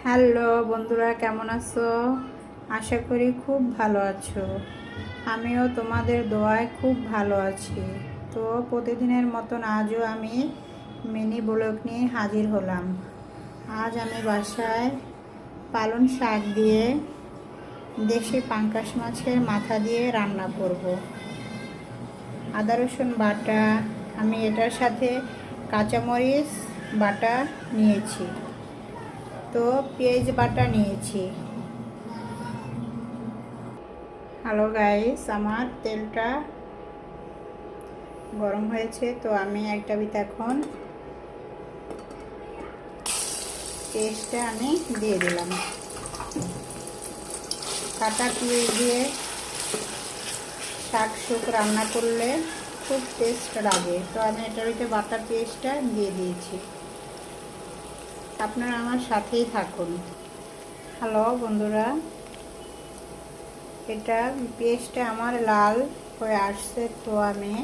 Hello বন্ধুরা, কেমন আছো? আশা করি খুব ভালো আছো। আমিও তোমাদের দোয়ায় খুব ভালো আছি। তো প্রতিদিনের মতন আজও আমি মিনি ব্লগ নিয়ে হাজির হলাম। আজ আমি বাসায় পালং শাক দিয়ে দেশি পাঙ্গাস মাছের মাথা দিয়ে রান্না করব। আদা রসুন বাটা, আমি এটার সাথে কাঁচামরিচ বাটা নিয়েছি, তো পেঁয়াজ বাটা নিয়েছি। হ্যালো গাইস, আমার তেলটা গরম হয়েছে, তো আমি একটা বিত এখন পেস্টটা আমি দিয়ে দিলাম। কাটা পেঁয়াজ দিয়ে শাক শুক রান্না করলে খুব টেস্ট লাগে, তো আমি এটার ভিতরে বাটা পেস্টটা দিয়ে দিয়েছি। আপনারা আমার সাথেই থাকুন। হ্যালো বন্ধুরা, এটা পেস্টটা আমার লাল হয়ে আসছে, তো আমি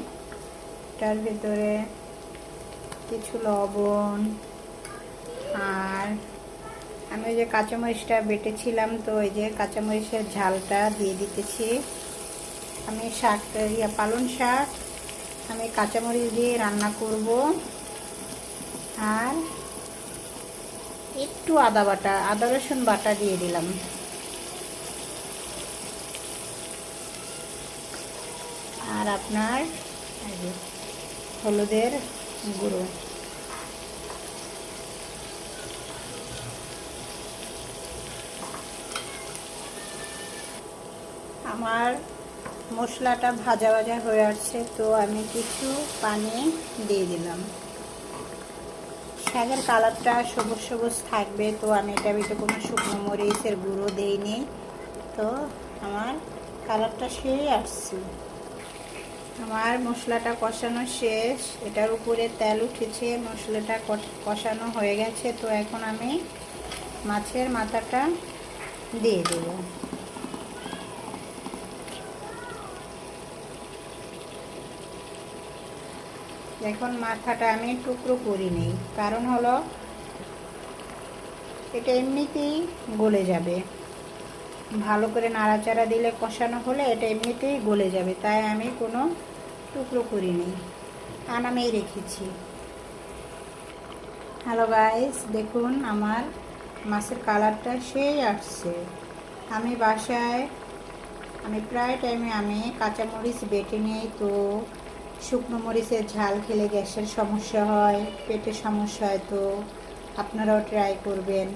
এটার ভিতরে কিছু লবণ আর আমি ওই যে কাঁচামরিচটা বেটেছিলাম, তো ওই যে কাঁচামরিচের ঝালটা দিয়ে দিতেছি। আমি শাকটা পালং শাক আমি কাঁচামরিচ দিয়ে রান্না করব, আর একটু আদা রসুন বাটা দিয়ে দিলাম। আর আপনার হলুদের গুঁড়ো। আমার মশলাটা ভাজা ভাজা হয়ে আসছে, তো আমি কিছু পানি দিয়ে দিলাম। শাকের কালারটা সবুজ সবুজ থাকবে, তো আমি এটা ভিতরে কোনো শুকনো মরিচের গুঁড়ো দিইনি, তো আমার কালারটা সেই আসছে। আমার মশলাটা কষানো শেষ, এটার উপরে তেল উঠেছে, মশলাটা কষানো হয়ে গেছে, তো এখন আমি মাছের মাথাটা দিয়ে দেব। এখন মাথাটা আমি টুকরো করি নিই, কারণ হলো এটা এমনিতেই গলে যাবে। ভালো করে নাড়াচাড়া দিলে কষানো হলে এটা এমনিতেই গলে যাবে, তাই আমি কোনো টুকরো করি নিই, আনামেই রেখেছি। হ্যালো গাইস, দেখুন আমার মাছের কালারটা সেই আসছে। আমি বাসায় প্রায় টাইমে আমি কাঁচামরিচ বেটে নিই, তো শুকনো মরিচের ঝাল খেলে গ্যাসের সমস্যা হয়, পেটের সমস্যা হয়, তো আপনারাও ট্রাই করবেন।